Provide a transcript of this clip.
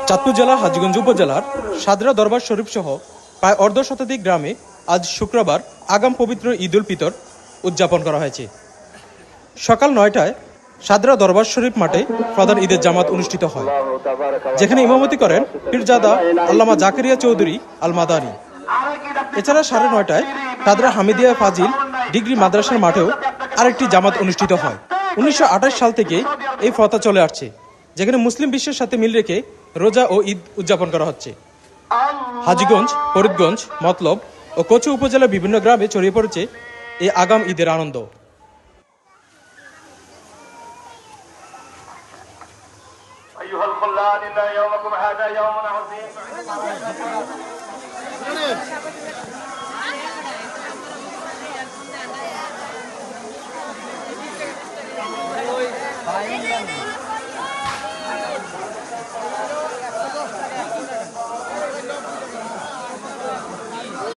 চাঁদপুর জেলার হাজীগঞ্জ উপজেলার সাদরা দরবার শরীফ সহ প্রায় অর্ধ শতাধিক গ্রামে আজ শুক্রবার আগাম পবিত্র ঈদ উল ফিতর উদযাপন করা হয়েছে। সকাল ৯টায় সাদরা দরবার শরীফ মাঠে প্রধান ঈদের জামাত অনুষ্ঠিত হয়, যেখানে ইমামতি করেন পীরজাদা আল্লামা জাকারিয়া চৌধুরী আল মাদানী। এছাড়া ৯:৩০টায় সাদরা হামিদিয়া ফাজিল ডিগ্রি মাদ্রাসার মাঠেও আরেকটি জামাত অনুষ্ঠিত হয়। ১৯২৮ সাল থেকে এই প্রথা চলে আসছে, যেখানে মুসলিম বিশ্বের সাথে মিল রেখে রোজা ও ঈদ উদযাপন করা হচ্ছে। হাজীগঞ্জ, ফরিদগঞ্জ, মতলব ও কচু উপজেলার বিভিন্ন গ্রামে ছড়িয়ে পড়েছে এই আগাম ঈদের আনন্দ।